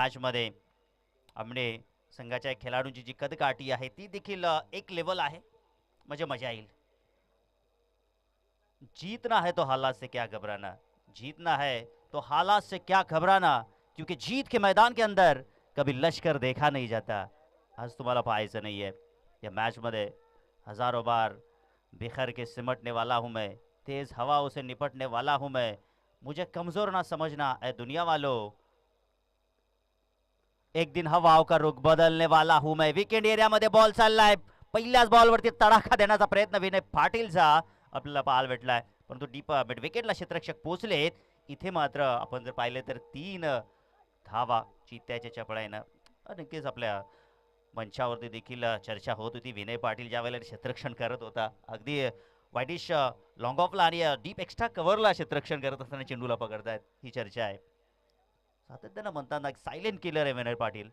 मॅचमध्ये आमने संघाच्या खेळाडूंची जी कदकाठी आहे ती देखील एक लेवल आहे, म्हणजे मजा येईल. जीतना है तो हालात से क्या घबराना, जीतना है तो हालात से क्या घबराना, क्योंकि जीत के मैदान के अंदर कभी लश्कर देखा नहीं जाता. आज तुम्हाला पाहायचं नाही आहे. या मॅचमध्ये हजारों बार बिखर के सिमटने वाला हूं मैं, तेज हवाओं से निपटने वाला हूं मैं, मुझे कमजोर ना समझना ए दुनिया वालों, एक दिन हवाओं का रुख बदलने वाला हूं मैं. विकेट एरियामध्ये बॉल चाललाय. पहिल्याच बॉलवरती तडाखा देण्याचा प्रयत्न विनय पाटीलचा आपल्याला पाहायला भेटलाय, परंतु डीप मिड विकेटला क्षेत्ररक्षक पोहोचलेत. इथे मात्र आपण जर पाहिले तर 3 धावा चित्त्याच्या चपळाईनं. नक्कीच आपल्या मंचावरती देखील चर्चा होत होती. विनय पाटील ज्या वेळेला क्षेत्ररक्षण करत होता, अगदी वाईडिश लॉंग ऑफला आणि डीप एक्स्ट्रा कव्हरला क्षेत्ररक्षण करत असताना चेंडूला पकडतायत, ही चर्चा आहे. सातत्यानं म्हणताना एक सायलेंट किलर आहे विनय पाटील.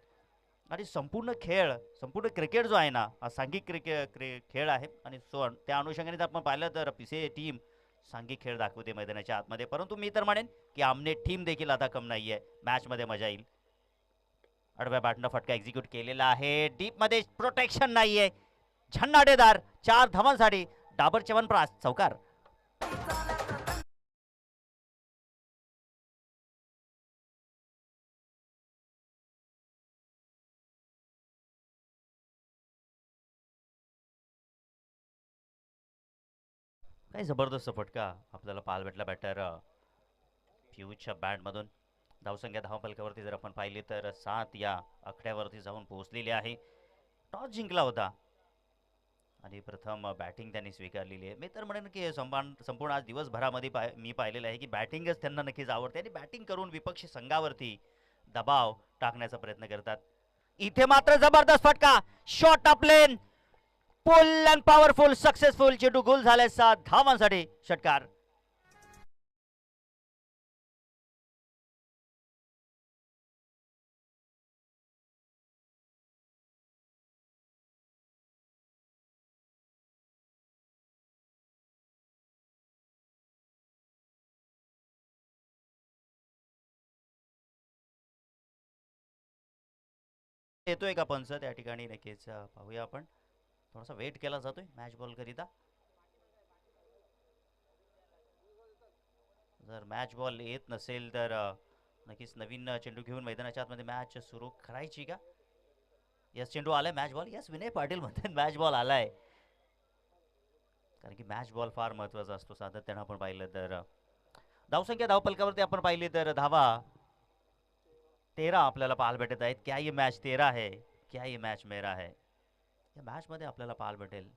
आणि संपूर्ण खेळ, संपूर्ण क्रिकेट जो आहे ना, हा सांघिक खेळ आहे. आणि सो त्या अनुषंगाने आपण पाहिलं तर पीसीए टीम सांघिक खेळ दाखवते मैदानाच्या आतमध्ये. परंतु मी तर म्हणेन की आमने टीम देखील आता कम नाही आहे. मॅचमध्ये मजा येईल. आडव्या बॅटनं फटका एक्झिक्यूट केलेला आहे. डीपमध्ये प्रोटेक्शन नाहीये. झंडाडेदार 4 धावांसाठी डाबर च्यवनप्राश चौकार. काही जबरदस्त फटका आपल्याला पाहायला भेटला बॅटर पियूषच्या बॅटमधून. धावसंख्या धावफलकावरती जर आपण पाहिली तर 7 या आकड्यावरती जाऊन पोहोचलेली आहे. टॉस जिंकला होता आणि प्रथम बॅटिंग त्यांनी स्वीकारलेली आहे. मी तर म्हणेन की संपूर्ण आज दिवसभरामध्ये मी पाहिलेलं आहे की बॅटिंगच त्यांना नक्कीच आवडते आणि बॅटिंग करून विपक्षी संघावरती दबाव टाकण्याचा प्रयत्न करतात. इथे मात्र जबरदस्त फटका, shot off lane, pull and powerful successful. चेंडू गोल झालाय. 7 धावांसाठी षटकार. येतोय का पंच त्या ठिकाणी? नक्कीच पाहूया आपण. थोडासा वेट केला जातोय मॅच बॉल करिता. जर मॅच बॉल येत नसेल तर नक्कीच नवीन चेंडू घेऊन मैदानाच्या आतमध्ये मॅच सुरू करायची का? यस, चेंडू आलाय. Match ball. Yes, Vinay Patil म्हणतात मॅच बॉल आलाय. कारण की मॅच बॉल फार महत्वाचा असतो. सातत्यानं आपण पाहिलं तर धावसंख्या धावपलकावरती आपण पाहिली तर धावा 13 आपल्याला पाहायला भेटत आहेत. क्या ये मॅच 13 है, क्या ये मॅच मेरा है. या मॅच मध्ये आपल्याला पाहायला भेटेल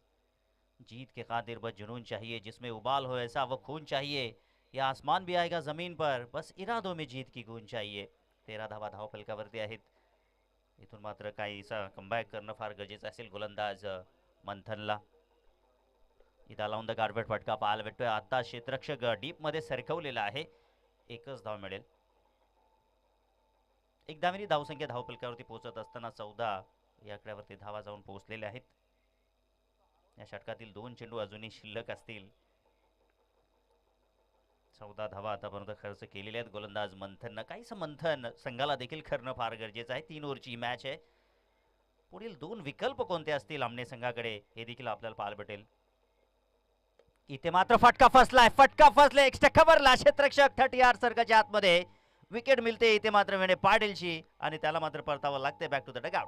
जीत के खातिर बस जुनून चाहिए, जिसमें उबाल हो ऐसा वो खून चाहिए, या आसमान भी आएगा जमीन पर, बस इरादों में जीत की गूंज चाहिए. 13 धावा धावफलकावरती आहेत. इथून मात्र काहीसा कमबॅक करणं फार गरजेचं असेल गोलंदाज मंथनला. इथं लावून द गारबेट फटका पाहायला भेटतोय. आता क्षेत्ररक्षक डीप मध्ये सरकवलेला आहे. एकच धाव मिळेल. एक धावेनी धावसंख्या धावफलकावरती पोहोचत असताना 14 या आकड्यावरती धावा जाऊन पोहोचलेल्या आहेत. या षटकातील 2 चेंडू अजूनही शिल्लक असतील. 14 धावा आतापर्यंत खर्च केलेले आहेत गोलंदाज मंथननं. काहीसं मंथन संघाला देखील करणं फार गरजेचं आहे. 3 ओव्हरची मॅच आहे. पुढील 2 विकल्प कोणते असतील आमने संघाकडे हे देखील आपल्याला पाहायला भेटेल. इथे मात्र फटका फसलाय. फटका फसलाय. एक्स्ट्रा कव्हरला क्षेत्ररक्षक 30 यार्ड सर्कलच्या आतमध्ये विकेट मिळते. इथे मात्र विनय पाटीलची आणि त्याला मात्र परतावं लागते बॅक टू द डगआउट.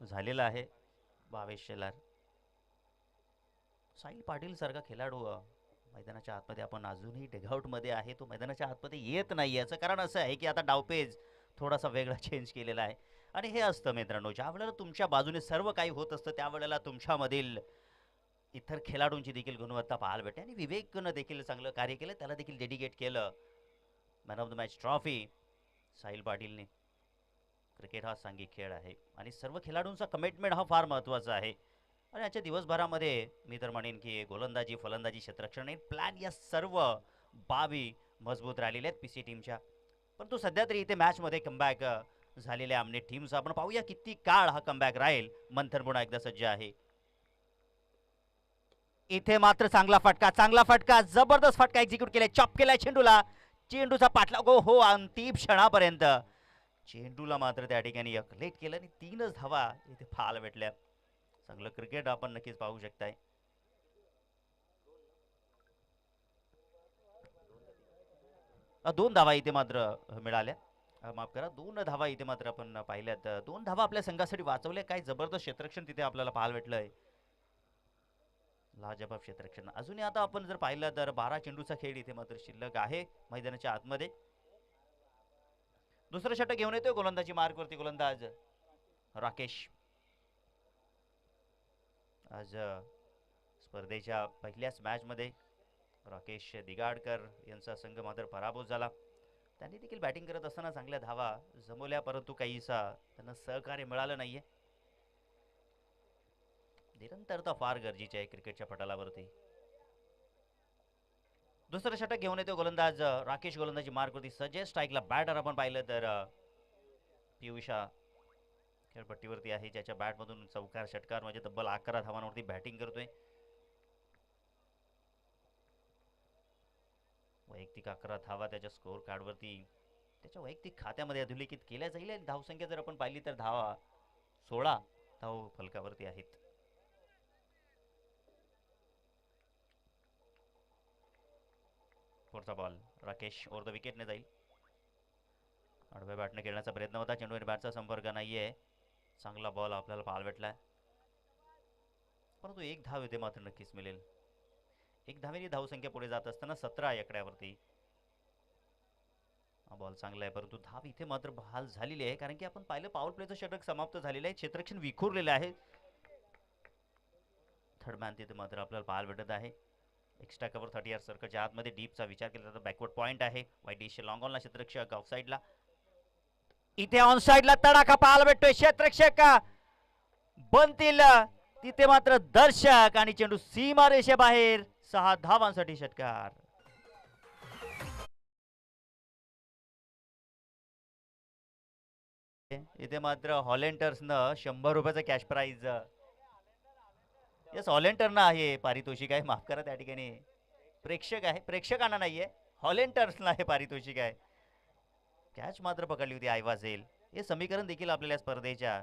झालेला आहे 22 शेलार. साहिल पाटील सारखा खेळाडू मैदानाच्या आतमध्ये आपण अजूनही मध्ये आहे. तो मैदानाच्या आतमध्ये येत नाही. याचं कारण असं आहे की आता डावपेज थोडासा वेगळा चेंज केलेला आहे. आणि हे असतं मित्रांनो, ज्या वेळेला तुमच्या बाजूने सर्व काही होत असतं त्यावेळेला तुमच्यामधील इतर खेळाडूंची देखील गुणवत्ता पाहायला भेटते. आणि विवेकनं देखील चांगलं कार्य केलं, त्याला देखील डेडिकेट केलं man of the match trophy Sahil पाटीलने. क्रिकेट हा सांघिक खेळ आहे आणि सर्व खेळाडूंचा कमिटमेंट हा फार महत्त्वाचा आहे. आणि आजच्या दिवसभरामध्ये मी तर म्हणेन की गोलंदाजी फलंदाजी क्षेत्ररक्षण प्लॅन या सर्व बाबी मजबूत राहिलेल्या आहेत पीसी टीमच्या. परंतु सध्या तरी इथे मॅचमध्ये कमबॅक झालेल्या आमने टीमचा आपण पाहूया किती काळ हा कमबॅक राहील. मंथन पुन्हा एकदा सज्ज आहे. इथे मात्र चांगला फटका जबरदस्त फटका एक्झिक्यूट केलाय, चॉप केलाय चेंडूला. चेंडूचा पाठलाग हो अंतिम क्षणापर्यंत. चेंडूला मात्र त्या ठिकाणी लेट केलं आणि 3च धावा इथे पाहायला भेटल्या. चांगलं क्रिकेट आपण नक्कीच पाहू शकताय. दोन धावा इथे मात्र मिळाल्या. माफ करा, 2 धावा इथे मात्र आपण पाहिल्यात. 2 धावा आपल्या संघासाठी वाचवल्या. काय जबरदस्त क्षेत्ररक्षण तिथे आपल्याला पाहायला भेटलंय. लाजबाब क्षेत्ररक्षण. अजूनही आता आपण जर पाहिलं तर 12 चेंडूचा खेळ इथे मात्र शिल्लक आहे मैदानाच्या आतमध्ये. दुसरं षटक घेऊन येतोय गोलंदाजी मार्कवरती गोलंदाज राकेश. आज स्पर्धेच्या पहिल्याच मॅचमध्ये राकेश दिगाडकर यांचा संघ मात्र पराभूत झाला. त्यांनी देखील बॅटिंग करत असताना चांगल्या धावा जमवल्या, परंतु काहीसा त्यांना सहकार्य मिळालं नाहीये. निरंतरता फार गरजेची आहे क्रिकेटच्या पटलावरती. दुसरं षटक घेऊन येतो गोलंदाज राकेश. गोलंदाजी मार्कवरती सजय. स्ट्राईकला बॅटर आपण पाहिलं तर पियुषा खेळपट्टीवरती आहे, ज्याच्या बॅटमधून चौकार षटकार म्हणजे तब्बल 11 धावांवरती बॅटिंग करतोय. वैयक्तिक 11 धावा त्याच्या स्कोअर कार्डवरती त्याच्या वैयक्तिक खात्यामध्ये अधोरेखित केल्या जाईल. धावसंख्या जर आपण पाहिली तर 16 धाव फलकावरती आहेत. पुढचा बॉल राकेश ओव्हर द विकेटने जाईल. आडव्या बॅटने खेळण्याचा प्रयत्न होता, चेंडूवर बॅटचा संपर्क नाहीये. चांगला बॉल आपल्याला पाहायला भेटलाय, परंतु एक धाव इथे मात्र नक्कीच मिळेल. एक धावेने धावसंख्या पुढे जात असताना 17 आकड्यावरती हा बॉल चांगला आहे, परंतु धाव इथे मात्र बहाल झालेली आहे. कारण की आपण पाहिलं पॉवर प्लेचं षटक समाप्त झालेलं आहे, क्षेत्ररक्षण विखुरलेलं आहे. थर्ड मॅन तिथे मात्र आपल्याला पाहायला भेटत आहे. एक्स्ट्रा कव्हर 30 सर्कलच्या आतमध्ये डीपचा विचार केला तर बॅकवर्ड पॉइंट आहे. वाईट डिश लॉंग ऑनला क्षेत्ररक्षक ऑफ साईडला. इथे ऑन साईडला तडाखा पाहायला भेटतोय. क्षेत्ररक्षक बनतील तिथे मात्र दर्शक आणि चेंडू सीमा रेषेबाहेर. 6 धावांसाठी षटकार. इथे मात्र हॉलेंटर्सनं 100 रुपयाचं कॅश प्राइज यस हॉलेंटरना आहे पारितोषिक आहे. माफ करा त्या ठिकाणी प्रेक्षक आहे, प्रेक्षकांना नाहीये, हॉलेंटर्सला आहे पारितोषिक आहे. कॅच मात्र पकडली होती आयवाझेल. हे समीकरण देखील आपल्याला स्पर्धेच्या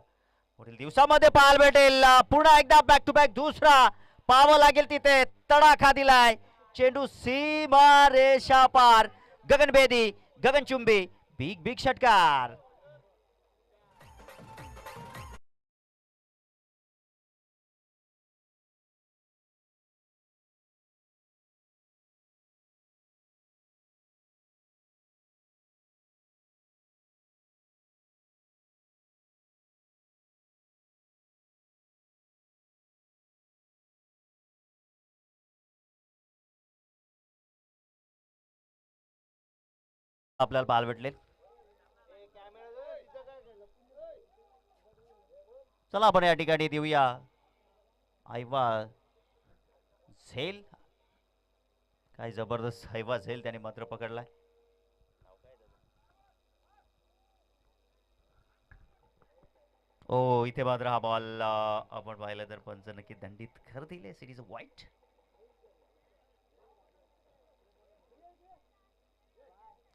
पुढील दिवसामध्ये पाहायला भेटेल. पुन्हा एकदा बॅक टू बॅक दुसरा पाहावं लागेल. तिथे तडाखा दिलाय, चेंडू सीमा रेषा पार. गगनभेदी गगनचुंबी बिग बिग षटकार. आपल्याला पाहायला भेटले. चला आपण या ठिकाणी देऊया आयवा झेल. काय जबरदस्त आयवा झेल त्याने मात्र पकडलाय. ओ इथे मात्र हा बॉल आपण पाहिलं तर पंच नक्की दंडित करतील. सिरीज वाईट.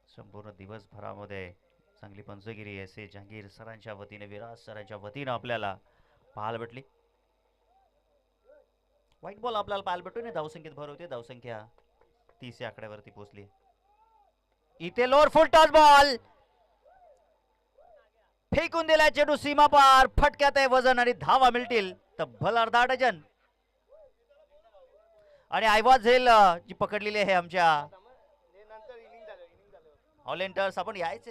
संपूर्ण दिवसभरामध्ये चांगली पंचगिरी एस ए जहांगीर सरांच्या वतीने, विराज सरांच्या वतीने आपल्याला पाहायला भेटली. व्हाईट बॉल आपल्याला पाहायला भेटतो ना, धावसंख्येत भर होते. धावसंख्या 30 या आकड्यावरती पोहोचली. इथे लोअर फुल टॉस बॉल फेकून दिला, चेंडू सीमा पार. फटक्यात आहे वजन आणि धावा मिळतील तब्बल अर्धा डझन. आणि आयवाज झेल जी पकडलेली आहे आमच्या हॉलेंडर्स. आपण यायचे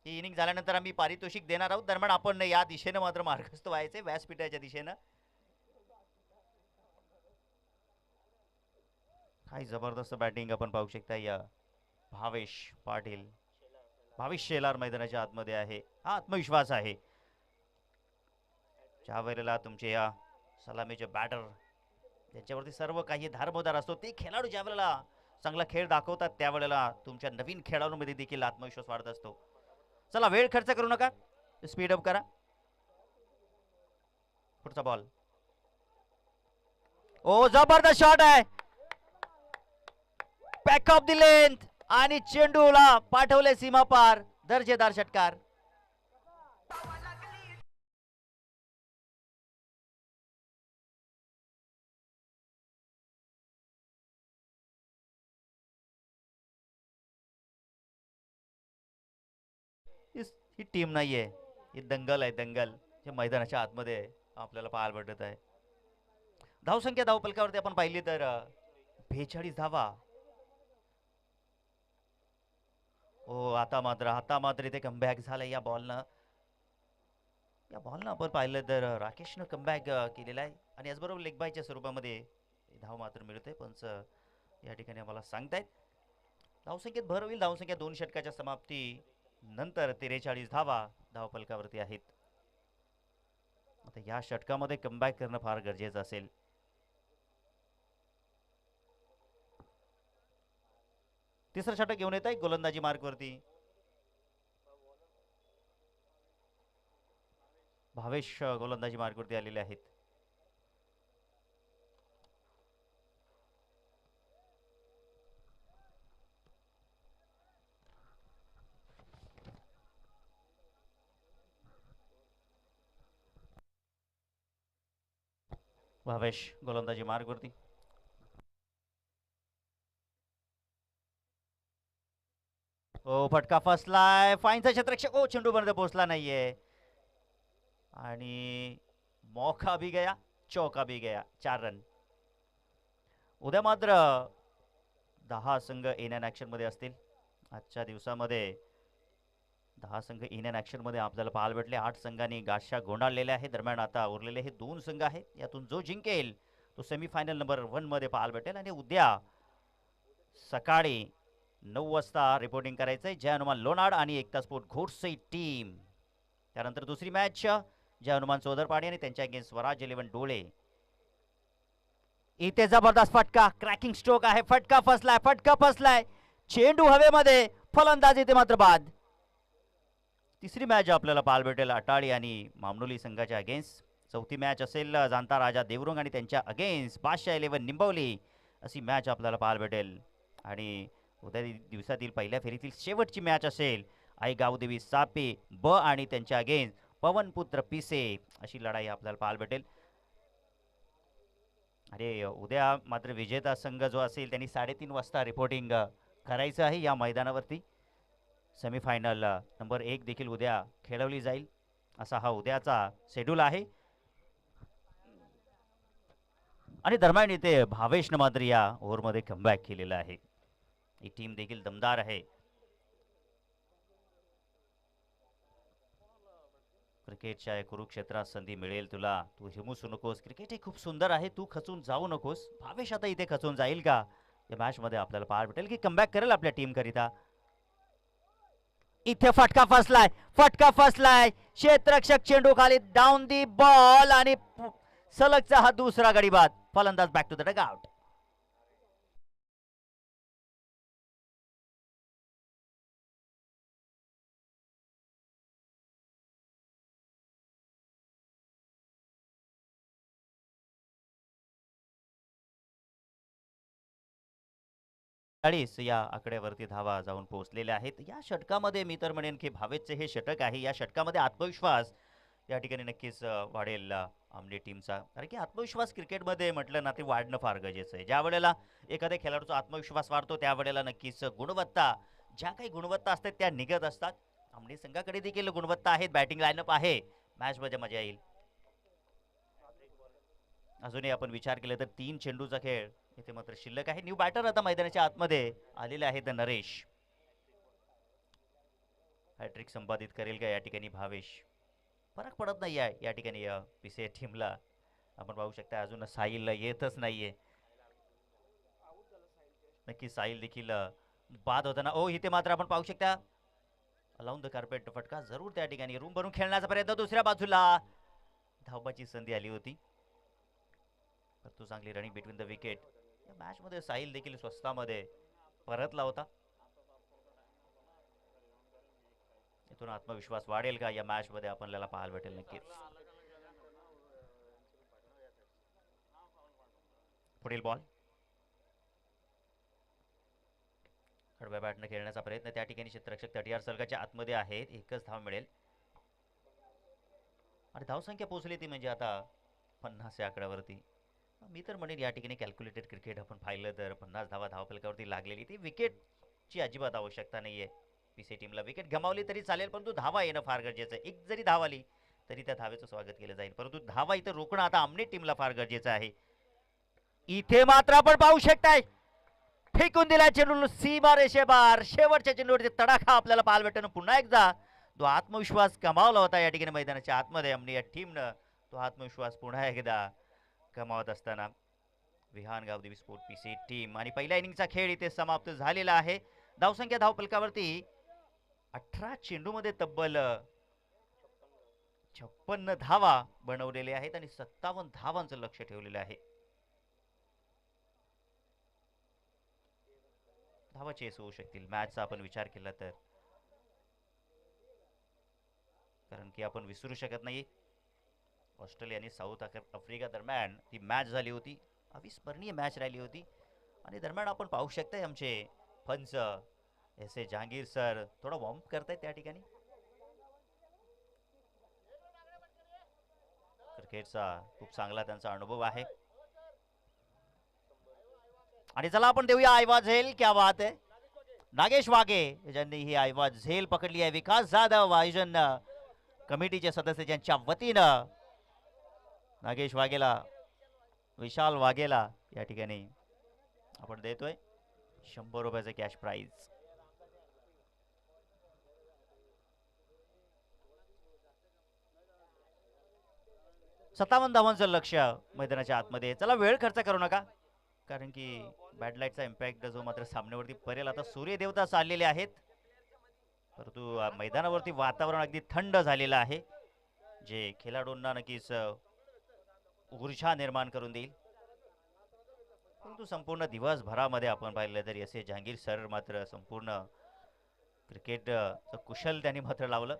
ही इनिंग झाल्यानंतर आम्ही पारितोषिक देणार आहोत. दरम्यान आपण या दिशेने मात्र मार्गस्थ व्हायचे, व्यासपीठाच्या दिशेनं. काय जबरदस्त बॅटिंग आपण पाहू शकता. या भावेश पाटील, भावेश शेलार मैदानाच्या आतमध्ये आहे. हा आत्मविश्वास आहे ज्या वेळेला तुमचे या सलामीचे बॅटर ज्यांच्यावरती सर्व काही धारमोदार असतो ते खेळाडू ज्या वेळेला चांगला खेळ दाखवतात त्यावेळेला तुमच्या नवीन खेळाडूंमध्ये देखील आत्मविश्वास वाढत असतो. चला वेळ खर्च करू नका, स्पीड अप करा. पुढचा बॉल. ओ जबरदस्त शॉट आहे, बॅक ऑफ द लेंथ आणि चेंडूला पाठवले सीमा पार. दर्जेदार षटकार. ही टीम नाहीये, ही दंगल आहे, दंगल जे मैदानाच्या आतमध्ये आपल्याला पाहायला भेटत आहे. धावसंख्या धावपलकावरती आपण पाहिली तर 42 धावा. ओ आता मात्र इथे कमबॅक झालं या बॉलनं. आपण पाहिलं तर राकेशनं कमबॅक केलेला आहे आणि याचबरोबर लेग बायच्या स्वरूपामध्ये धाव मात्र मिळते. पंच या ठिकाणी आम्हाला सांगतायत धावसंख्येत भर होईल. धावसंख्या 2 षटकाच्या समाप्ती नंतर 43 धावा धावपलकावरती आहेत. आता या षटकामध्ये कमबॅक करणं फार गरजेचं असेल. तिसरं षटक घेऊन येत आहे गोलंदाजी मार्कवरती भावेश गोलंदाजी मार्कवरती आलेले आहेत. भावेश गोलंदाजी मार्गवरती. ओ फटका फसलाय, फाईनचा क्षेत्ररक्षक ओ चेंडू पर्यंत पोहोचला नाहीये आणि मौका भी गया, चौका भी गया. 4 रन. उद्या मात्र 10 संघ इन अँड ऍक्शन मध्ये असतील. आजच्या दिवसामध्ये 10 संघ इन अँड ऍक्शन मध्ये आपल्याला पाहायला भेटले. 8 संघांनी गाशा गोंडाळलेल्या आहे. दरम्यान आता उरलेले हे 2 संघ आहेत, यातून जो जिंकेल तो सेमीफायनल नंबर 1 मध्ये पाहायला भेटेल. आणि उद्या सकाळी 9 वाजता रिपोर्टिंग करायचंय जय हनुमान लोणाड आणि एकता स्पोर्ट घोडसई टीम. त्यानंतर दुसरी मॅच जय हनुमान चौदरपाडी आणि त्यांच्या अगेन्स्ट स्वराज 11 डोळे. इथे जबरदस्त फटका, क्रॅकिंग स्ट्रोक आहे, फटका फसलाय, चेंडू हवेमध्ये, फलंदाज इथे मात्र बाद. तिसरी मॅच आपल्याला पाहायला भेटेल अटाळी आणि मामनोली संघाच्या अगेन्स्ट. चौथी मॅच असेल जाणता राजा देवरुंग आणि त्यांच्या अगेन्स्ट बादशाह 11 निंबवली. अशी मॅच आपल्याला पाहायला भेटेल. आणि उद्या दिवसातील पहिल्या फेरीतील शेवटची मॅच असेल आई गावदेवी सापे ब आणि त्यांच्या अगेन्स्ट पवनपुत्र पिसे. अशी लढाई आपल्याला पाहायला भेटेल. अरे उद्या मात्र विजेता संघ जो असेल त्यांनी 3:30 वाजता रिपोर्टिंग करायचं आहे या मैदानावरती. सेमीफायनल नंबर 1 देखील उद्या खेळवली जाईल, असा हा उद्याचा शेड्यूल आहे. आणि दरम्यान इथे भावेशनं मात्र या ओव्हरमध्ये कमबॅक केलेला आहे. ही टीम देखील दमदार आहे. क्रिकेटच्या कुरुक्षेत्रात संधी मिळेल तुला, तू हिमूसू नकोस. क्रिकेट हे खूप सुंदर आहे, तू खचून जाऊ नकोस. भावेश आता इथे खचून जाईल का या मॅच मध्ये आपल्याला पाहायला भेटेल की कमबॅक करेल आपल्या टीम करिता. इथे फटका फसलाय, क्षेत्ररक्षक चेंडू खाली, डाऊन दी बॉल आणि सलगचा हा दुसरा गडी बाद. फलंदाज बॅक टू द डगआउट. या आकड्यावरती धावा जाऊन पोहोचलेल्या आहेत. या षटकामध्ये मी तर म्हणेन की भावेशचे हे षटक आहे. या षटकामध्ये आत्मविश्वास या ठिकाणी नक्कीच वाढेल आमने टीमचा. कारण की आत्मविश्वास क्रिकेटमध्ये म्हटलं ना ते वाढणं फार गरजेचं आहे. ज्या वेळेला एखाद्या खेळाडूचा आत्मविश्वास वाढतो त्यावेळेला नक्कीच गुणवत्ता, ज्या काही गुणवत्ता असतात त्या निघत असतात. आमने संघाकडे देखील गुणवत्ता आहेत, बॅटिंग लाईनअप आहे, मॅचमध्ये मजा येईल. अजूनही आपण विचार केला तर 3 चेंडूचा खेळ इथे मात्र शिल्लक आहे. न्यू बॅटर आता मैदानाच्या आतमध्ये आलेले आहेत नरेश. हॅट्रिक संपादित करेल का या ठिकाणी भावेश? फरक पडत नाही आहे या ठिकाणी पीसीए टीमला. आपण पाहू शकता अजून साहिल येतच नाहीये. नक्की साहिल देखील बाद होताना. ओ इथे मात्र आपण पाहू शकता अलाउन द कार्पेट फटका जरूर त्या ठिकाणी रूम भरून खेळण्याचा प्रयत्न. दुसऱ्या बाजूला धावबाची संधी आली होती. परंतु चांगली रनिंग बिटवीन द विकेट. या मॅच मध्ये साहिल देखील स्वस्तामध्ये परतला होता. इथून आत्मविश्वास वाढेल का या मॅच मध्ये आपल्याला पाहायला भेटेल नक्कीच. पुढील बॉल कडव्या बॅटने खेळण्याचा प्रयत्न. त्या ठिकाणी क्षेत्ररक्षक 30 सर्कलच्या आतमध्ये आहेत. एकच धाव मिळेल आणि धावसंख्या पोहोचली ती म्हणजे आता 50 या आकड्यावरती. मी तर म्हणेन या ठिकाणी कॅल्क्युलेटेड क्रिकेट आपण पाहिलं तर 50 धावा धावफलकावरती लागलेली. ती विकेटची अजिबात आवश्यकता नाही आहे. पीसी टीमला विकेट गमावली तरी चालेल, परंतु धावा येणं फार गरजेचं आहे. एक जरी धाव आली तरी त्या धावेचं स्वागत केलं जाईल, परंतु धावा इथं रोखणं आता आमने टीमला फार गरजेचं आहे. इथे मात्र आपण पाहू शकताय फेकून दिला चेंडू सीमा रेषेबार. शेवटच्या चेंडूवरती तडाखा आपल्याला पाहायला भेटणं. पुन्हा एकदा तो आत्मविश्वास गमावला होता या ठिकाणी मैदानाच्या आतमध्ये आमने या टीमनं. तो आत्मविश्वास पुन्हा एकदा गमावत असताना Vihaan Gavdevi sport PC team. आणि पहिल्या इनिंगचा खेळ इथे समाप्त झालेला आहे. धावसंख्या धावफलकावरती 18 चेंडूमध्ये तब्बल 56 धावा बनवलेले आहेत आणि 57 धावांचं लक्ष ठेवलेलं आहे. धावा चेस होऊ शकतील मॅचचा आपण विचार केला तर, कारण की आपण विसरू शकत नाही ऑस्ट्रेलिया आणि साऊथ आफ्रिका दरम्यान ती मॅच झाली होती. अविस्मरणीय मॅच राहिली होती आणि दरम्यान आपण पाहू शकताय आमचे पंच एस ए जहांगीर सर थोडा वॉर्म करतायत त्या ठिकाणी. क्रिकेटचा खूप चांगला त्यांचा अनुभव आहे. आणि चला आपण देऊया आयवा झेल. क्या बात आहे. नागेश वाघे ज्यांनी ही आयवा झेल पकडली आहे. विकास जाधव आयोजन कमिटीचे सदस्य ज्यांच्या वतीनं नागेश वाघेला, विशाल वाघेला या ठिकाणी आपण देतोय 100 रुपयाचं कॅश प्राइज. सत्तावन्न धावांचं लक्ष मैदानाच्या आतमध्ये. चला वेळ खर्च करू नका, कारण की बॅडलाईटचा इम्पॅक्ट जो मात्र सामन्यावरती पडेल. आता सूर्यदेवता चाललेले आहेत, परंतु मैदानावरती वातावरण अगदी थंड झालेलं आहे, जे खेळाडूंना नक्कीच ऊर्जा निर्माण करून देईल. परंतु संपूर्ण दिवसभरामध्ये आपण पाहिलं तरी असे जहांगीर सर मात्र संपूर्ण क्रिकेट कुशल त्यांनी मात्र लावलं.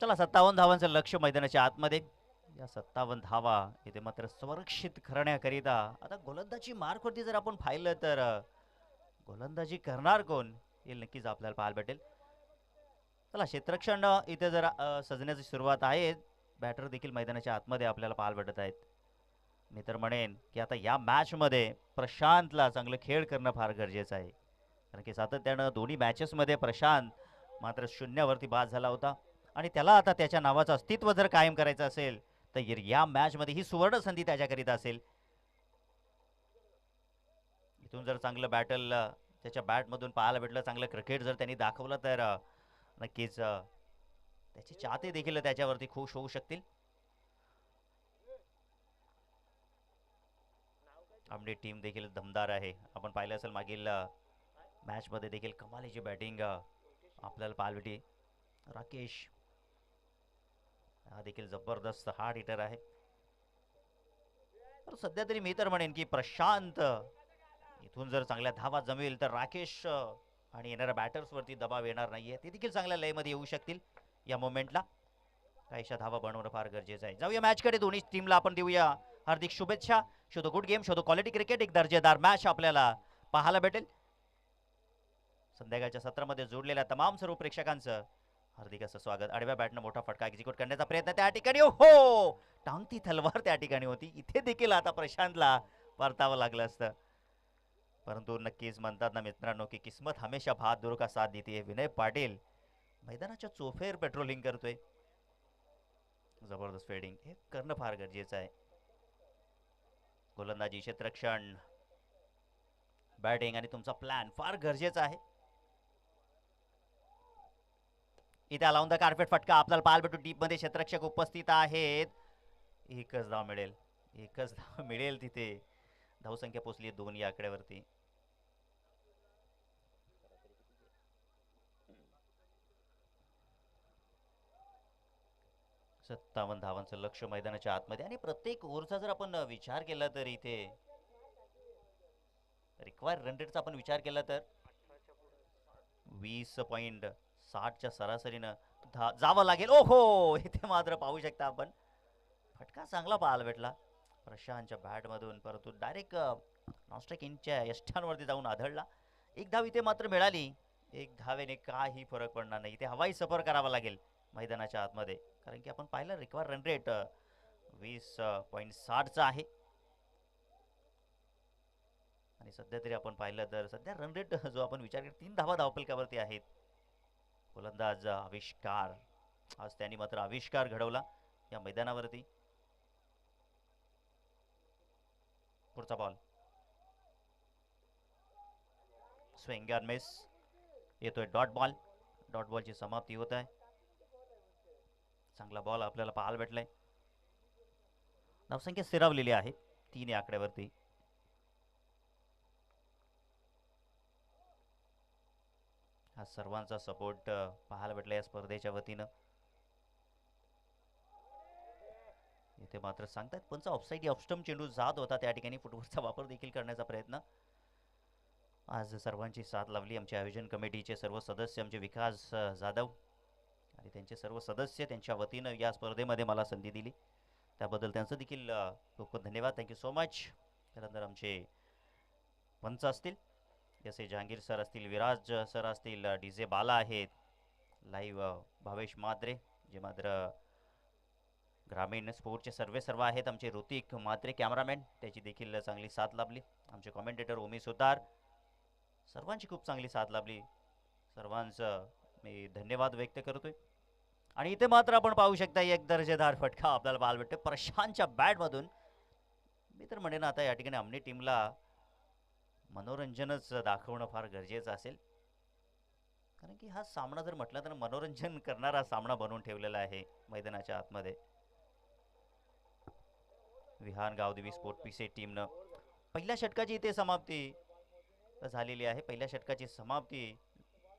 चला 57 धावांचं लक्ष मैदानाच्या आतमध्ये. या 57 धावा इथे मात्र संरक्षित करण्याकरिता आता गोलंदाजी मार्कवरती जर आपण पाहिलं तर गोलंदाजी करणार कोण हे नक्कीच आपल्याला पाहायला भेटेल. चला क्षेत्ररक्षण इथे जर सजण्याची सुरुवात आहे. बॅटर देखील मैदानाच्या आतमध्ये आपल्याला पाहायला भेटत आहेत. मी तर म्हणेन की आता या मॅचमध्ये प्रशांतला चांगलं खेळ करणं फार गरजेचं आहे, कारण की सातत्यानं दोन्ही मॅचेसमध्ये प्रशांत मात्र शून्यावरती बाद झाला होता आणि त्याला आता त्याच्या नावाचं अस्तित्व जर कायम करायचं असेल तर या मॅचमध्ये ही सुवर्ण संधी त्याच्याकरिता असेल. इथून जर चांगलं बॅटल त्याच्या बॅटमधून पाहायला भेटलं, चांगलं क्रिकेट जर त्यांनी दाखवलं तर नक्कीच त्याचे चाहते देखील त्याच्यावरती खुश होऊ शकतील. आपली टीम देखील दमदार आहे. आपण पाहिलं असेल मागील मॅचमध्ये देखील कमालीची बॅटिंग आपल्याला पाहायला भेटली. राकेश हा देखील जबरदस्त हार्ड हिटर आहे. तर सध्या तरी मी तर म्हणेन की प्रशांत इथून जर चांगल्या धावा जमेल तर राकेश आणि येणाऱ्या बॅटर्सवरती दबाव येणार नाहीये. ते देखील चांगल्या लयमध्ये येऊ शकतील. या मोमेंटला काहीशा धावा बनवणं फार गरजेचं आहे. जाऊया मॅचकडे. दोन्ही टीमला आपण देऊया हार्दिक शुभेच्छा. शोधो गुड गेम, शोधो क्वालिटी क्रिकेट. एक दर्जेदार मॅच आपल्याला पाहायला भेटेल. संध्याकाळच्या सत्रामध्ये जोडलेल्या तमाम सर्व प्रेक्षकांचं हार्दिक असं स्वागत. आडव्या बॅटनं मोठा फटका एक्झिक्यूट करण्याचा प्रयत्न त्या ठिकाणी. हो, टांगती तलवार त्या ठिकाणी होती. इथे देखील आता प्रशांतला परतावं लागलं असतं, परंतु नक्कीच म्हणतात ना मित्रांनो की किस्मत हमेशा बहादूर का साथ देते. विनय पाटील मैदानाच्या चोफेर पेट्रोलिंग करतोय. जबरदस्त फिल्डिंग हे करणं फार गरजेचं आहे. गोलंदाजी, क्षेत्ररक्षण, बॅटिंग आणि तुमचा प्लॅन फार गरजेचा आहे. इथे अलाउन द कार्पेट फटका आपल्याला पाहायला भेटू. डीप मध्ये क्षेत्ररक्षक उपस्थित आहेत. एकच धाव मिळेल, एकच धाव मिळेल. तिथे धावसंख्या पोचली 2 या आकड्यावरती. 57 धावांचं लक्ष मैदानाच्या आतमध्ये आणि प्रत्येक ओव्हरचा जर आपण विचार केला तर इथे रिक्वायर्ड रन रेटचा आपण विचार केला तर 20.60च्या सरासरीनं जावं लागेल. ओहो, इथे मात्र पाहू शकता आपण फटका चांगला पाहायला भेटला प्रशांतच्या बॅटमधून, परंतु डायरेक्ट नॉनस्ट्राईक इंचच्या यष्टांवरती जाऊन आढळला. एक धाव इथे मात्र मिळाली. एक धावेने काही फरक पडणार नाही. इथे हवाई सफर करावा लागेल मैदानाच्या आतमध्ये, कारण की आपण पाहिलं रिक्वायर्ड रन रेट 20.60चा आहे. आणि सध्या तरी आपण पाहिलं तर सध्या रन रेट जो आपण विचार केला 3 धावा धावफलकावरती आहेत. गोलंदाज आविष्कार, आज त्यांनी मात्र आविष्कार घडवला या मैदानावरती. पुढचा बॉल स्विंग अँड मिस, येतोय डॉट बॉल. डॉट बॉलची समाप्ती होत आहे. चांगला बॉल आपल्याला पाहायला भेटलाय. धावसंख्या स्थिरावलेली आहे 3 या आकड्यावरती. हा सर्वांचा सपोर्ट पाहायला भेटला या स्पर्धेच्या वतीनं. इथे मात्र सांगतात पंच ऑफसाईड ऑफस्टम चेंडू जात होता, त्या ठिकाणी फुटबॉलचा वापर देखील करण्याचा प्रयत्न. आज सर्वांची साथ लावली आमचे आयोजन कमिटीचे सर्व सदस्य, आमचे विकास जाधव आणि त्यांचे सर्व सदस्य, त्यांच्या वतीनं या स्पर्धेमध्ये मला संधी दिली त्याबद्दल त्यांचं देखील खूप खूप धन्यवाद. Thank you so much. त्यानंतर आमचे पंच असतील जसे जहांगीर सर असतील, विराज सर असतील, DJ बाला आहेत, लाईव्ह भावेश मात्रे जे मात्र ग्रामीण स्पोर्टचे सर्व आहेत, आमचे ऋतिक मात्रे कॅमेरामॅन त्याची देखील चांगली साथ लाभली, आमचे कॉमेंटेटर ओमी सुतार, सर्वांची खूप चांगली साथ लाभली. सर्वांचं मी धन्यवाद व्यक्त करतोय. आणि इथे मात्र आपण पाहू शकता एक दर्जेदार फटका आपल्याला पाहायला भेटतो प्रशांतच्या बॅटमधून. मी तर म्हणेन आता या ठिकाणी आमने टीमला मनोरंजनच दाखवणं फार गरजेचं असेल, कारण की हा सामना जर म्हटला तर मनोरंजन करणारा सामना बनवून ठेवलेला आहे मैदानाच्या आतमध्ये. विहान गावदेवी स्पोर्ट पीसे टीमनं पहिल्या षटकाची इथे समाप्ती झालेली आहे. पहिल्या षटकाची समाप्ती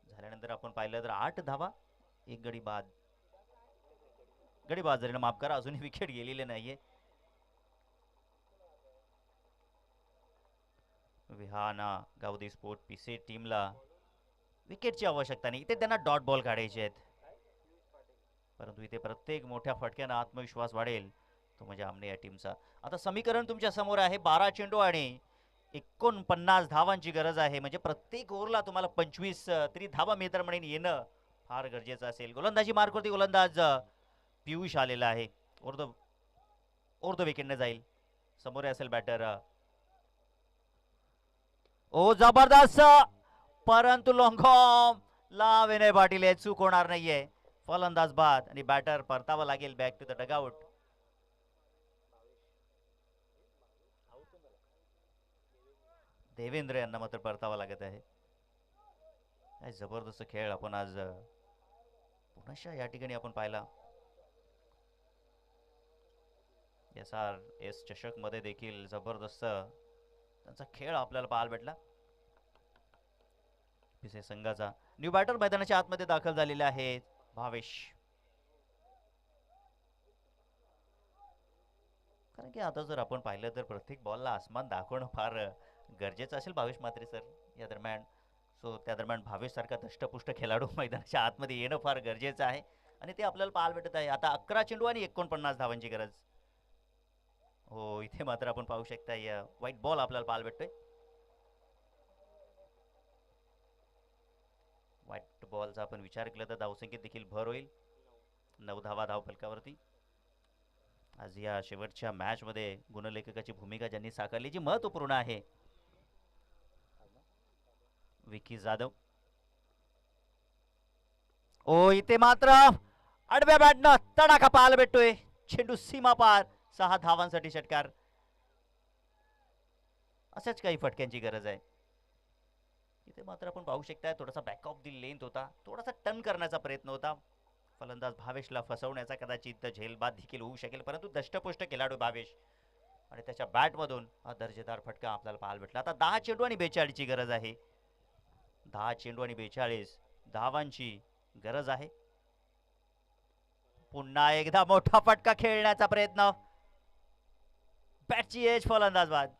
झाल्यानंतर आपण पाहिलं तर 8 धावा, एक गडी बाद झालेला, माफ करा, अजूनही विकेट गेलेले नाहीये. विहाना गावदेवी स्पोर्ट पीसे टीमला विकेटची आवश्यकता नाही, इथे त्यांना डॉट बॉल काढायचे आहेत, परंतु इथे प्रत्येक मोठ्या फटक्यानं आत्मविश्वास वाढेल तो म्हणजे आमने या टीमचा. आता समीकरण तुमच्या समोर आहे. 12 चेंडू आणि 49 धावांची गरज आहे, म्हणजे प्रत्येक ओव्हरला तुम्हाला 25 तरी धावा मिळतात म्हणून येणं फार गरजेचं असेल. गोलंदाजी मार्कवरती गोलंदाज पियुष आलेला आहे. ओर तो विकेटने जाईल. समोर असेल बॅटर. ओ जबरदस्त, परंतु लॉंगॉम ला विनय पाटील हे चूक होणार नाहीये. फलंदाज बाद आणि बॅटर परतावा लागेल back to the dugout. Devendra यांना मात्र परतावा लागत आहे. काय जबरदस्त खेळ आपण आज पुन्हा या ठिकाणी आपण पाहिला. SRS चषक मध्ये देखील जबरदस्त त्यांचा खेळ आपल्याला पाहायला भेटला. पिसे संघाचा न्यू बॅटर मैदानाच्या आतमध्ये दाखल झालेले आहेत भावेश, कारण की आता जर आपण पाहिलं तर प्रत्येक बॉलला आसमान दाखवणं फार गरजेचं असेल भावेश मात्रे सर या दरम्यान. सो त्या दरम्यान भावेश सारखा दष्टपुष्ट खेळाडू मैदानाच्या आतमध्ये येणं फार गरजेचं आहे आणि ते आपल्याला पाहायला भेटत आहे. आता 11 चेंडू आणि 49 धावांची गरज. हो, इथे मात्र आपण पाहू शकता या व्हाईट बॉल आपल्याला पाहायला भेटतोय. व्हाईट बॉलचा आपण विचार केला तर धावसंख्येत देखील भर होईल. 9 धावा धाव फलकावरती. आज या शेवटच्या मॅच मध्ये गुणलेखकाची भूमिका ज्यांनी साकारली जी महत्वपूर्ण आहे, विकी जाधव. ओ इथे मात्र आडव्या बॅटनं तडाखा पाहायला भेटतोय. चेंडू सीमा पार. 6 धावांसाठी षटकार. अशाच काही फटक्यांची गरज आहे. इथे मात्र आपण पाहू शकता थोडासा बॅक ऑफ दी लेंथ होता, थोडासा टर्न करण्याचा प्रयत्न होता. फलंदाज भावेशला फसवण्याचा कदाचित झेलबाद देखील होऊ शकेल, परंतु दष्टपुष्ट खेळाडू भावेश आणि त्याच्या बॅटमधून हा दर्जेदार फटका आपल्याला पाहायला भेटला. आता 10 चेंडू आणि 42 ची गरज आहे. 10 चेंडू आणि 42 धावांची गरज आहे. पुन्हा एकदा मोठा फटका खेळण्याचा प्रयत्न, बॅटची एज, फलंदाज बाद.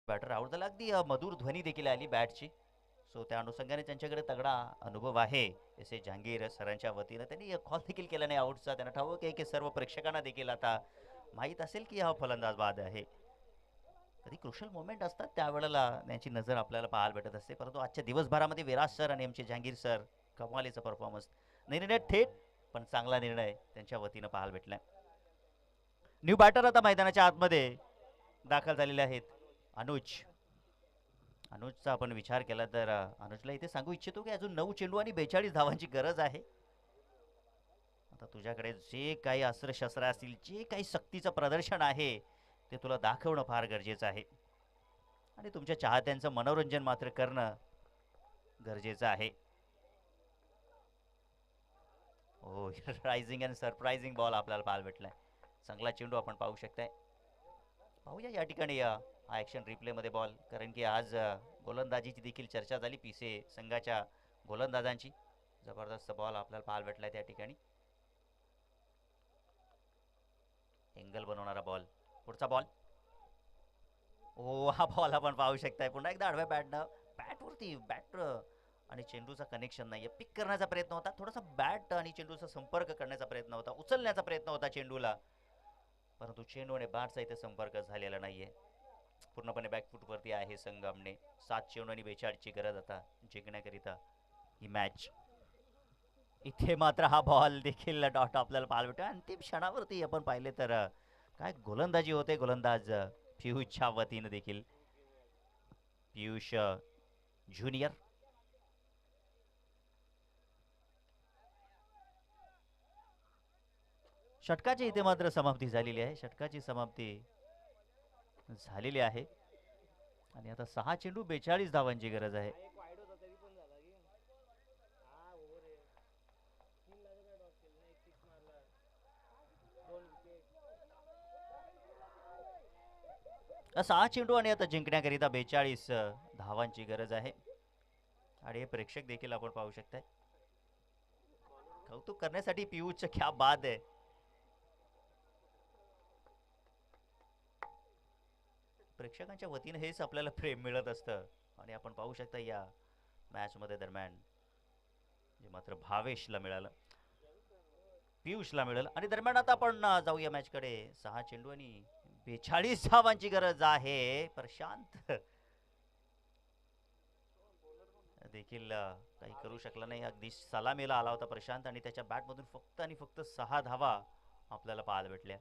बॅटर आउट झाला. अगदी मधुर ध्वनी देखील आली बॅटची. सो त्या अनुषंगाने त्यांच्याकडे तगडा अनुभव आहे एस ए जहांगीर सरांच्या वतीनं. त्यांनी कॉल देखील केला नाही आउटचा. त्यांना ठाऊक आहे की सर्व प्रेक्षकांना देखील आता माहीत असेल की हा फलंदाज बाद आहे. कधी क्रुशल मोमेंट असतात त्यावेळेला त्यांची नजर आपल्याला पाहायला भेटत असते, परंतु आजच्या दिवसभरामध्ये विराज सर आणि आमचे जहांगीर सर कमालीचा परफॉर्मन्स. निर्णय थेट पण चांगला निर्णय त्यांच्या वतीनं पाहायला भेटलाय. न्यू बॅटर आता मैदानाच्या आतमध्ये दाखल झालेले आहेत. अनुजचा आपण विचार केला तर अनुजला इथे सांगू इच्छितो की अजून 9 चेंडू आणि 42 धावांची गरज आहे. आता तुझ्याकडे जे काही अस्त्रशस्त्र असतील, जे काही शक्तीचं प्रदर्शन आहे ते तुला दाखवणं फार गरजेचं आहे आणि तुमच्या चाहत्यांचं मनोरंजन मात्र करणं गरजेचं आहे. हो, रायझिंग अँड सरप्राइझिंग बॉल आपल्याला पाहायला भेटलाय. चांगला चेंडू आपण पाहू शकताय. पाहूया या ठिकाणी हा ॲक्शन रिप्लेमध्ये बॉल, कारण की आज गोलंदाजीची देखील चर्चा झाली पिसे संघाच्या गोलंदाजांची. जबरदस्त बॉल आपल्याला पाहायला भेटलाय त्या ठिकाणी. एंगल बनवणारा बॉल. पुढचा बॉल. ओ, हा बॉल आपण पाहू शकताय पुन्हा एकदा आडव्या बॅटवरती बॅट आणि चेंडूचा कनेक्शन नाहीये. पिक करण्याचा प्रयत्न होता, थोडासा बॅट आणि चेंडूचा संपर्क करण्याचा प्रयत्न होता, उचलण्याचा प्रयत्न होता चेंडूला, परंतु चेंडू आणि बॅटचा इथे संपर्क झालेला नाहीये. पूर्णपणे बॅकफूटवरती आहे संगमने. 7 चेंडू आणि 42ची गरज आता जिंकण्याकरिता ही मॅच. इथे मात्र हा बॉल देखील डॉट आपल्याला पाहायला भेटतो. अंतिम क्षणावरती आपण पाहिले तर काय गोलंदाजी होते गोलंदाज पियुषच्या वतीनं देखील. पियुष ज्युनियर. षटकाची इथे मात्र समाप्ती झालेली आहे. षटकाची समाप्ती झालेली आहे आणि आता 6 चेंडू 42 धावांची गरज आहे. सहा चेंडू आणि आता जिंकण्याकरिता 42 धावांची गरज आहे आणि हे प्रेक्षक देखील आपण पाहू शकताय. कौतुक करण्यासाठी पियुषचं क्या बाद आहे. प्रेक्षकांच्या वतीने हेच आपल्याला प्रेम मिळत असतं आणि आपण पाहू शकता या मॅच मध्ये दरम्यान जे मात्र भावेशला मिळालं, पियुषला मिळालं. आणि दरम्यान आता आपण जाऊया मॅच कडे. 6 चेंडू आणि 42 धावांची गरज आहे. प्रशांत देखील काही करू शकला नाही. अगदी सलामीला आला होता प्रशांत आणि त्याच्या बॅटमधून फक्त आणि फक्त 6 धावा आपल्याला पाहायला भेटल्या.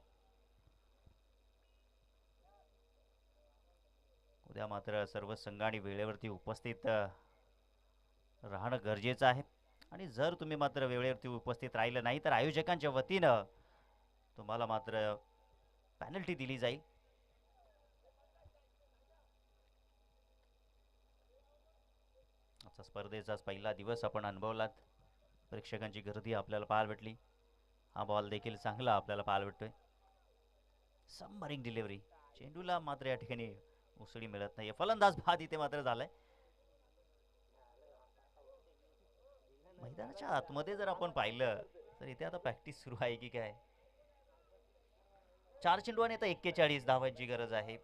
उद्या मात्र सर्व संघांनी वेळेवरती उपस्थित राहणं गरजेचं आहे आणि जर तुम्ही मात्र वेळेवरती उपस्थित राहिलं नाही तर आयोजकांच्या वतीनं तुम्हाला मात्र पेनल्टी दिली जाईल. आजचा स्पर्धेचा पहिला दिवस आपण अनुभवलात. प्रेक्षकांची गर्दी आपल्याला पाहायला भेटली. हा बॉल देखील चांगला आपल्याला पाहायला भेटतोय. Submarine delivery. चेंडूला मात्र या ठिकाणी उसळी मिळत नाहीये. फलंदाज बाद इथे मात्र झालाय. मैदानाच्या आतमध्ये जर आपण पाहिलं तर इथे आता प्रॅक्टिस सुरू आहे की काय. 4 चेंडू आणि आता 41 धावांची गरज आहे.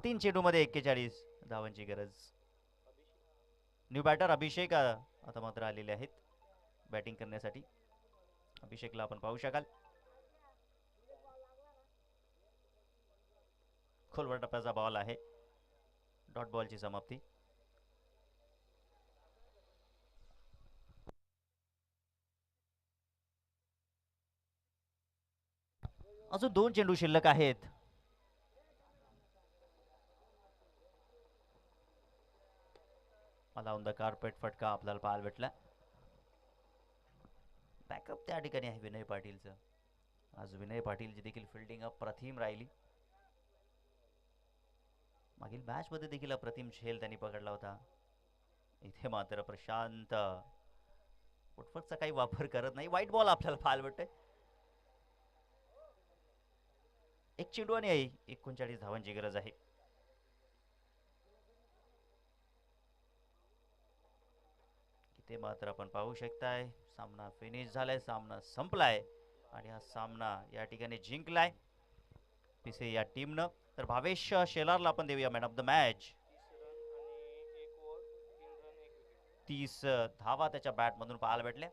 3 चेंडू मध्ये 41 धावांची गरज. न्यू बॅटर अभिषेक आता मात्र आलेले आहेत बॅटिंग करण्यासाठी. अभिषेकला आपण पाहू शकाल. खोलवर टप्प्याचा बॉल आहे. डॉट बॉलची समाप्ती. अजून 2 चेंडू शिल्लक आहेत. मला ऑन द कार्पेट फटका आपल्याला पाहायला भेटला. बॅकअप त्या ठिकाणी आहे विनय पाटीलचं. आज विनय पाटीलची देखील फिल्डिंग अप्रतिम राहिली. मागील मॅच मध्ये देखील अप्रतिम झेल त्यांनी पकडला होता. इथे मात्र प्रशांत फुटवर्कचा काही वापर करत नाही. वाईट बॉल आपल्याला पाहायला भेटतोय. एक चेंडू आणि 39 धावांची गरज आहे. इथे मात्र आपण पाहू शकताय सामना फिनिश झालाय, सामना संपलाय आणि हा सामना या ठिकाणी जिंकलाय पिसे या टीमनं. तर भावेश शेलारला आपण देऊया मॅन ऑफ द मॅच. 30 धावा त्याच्या बॅटमधून पाहायला भेटल्या.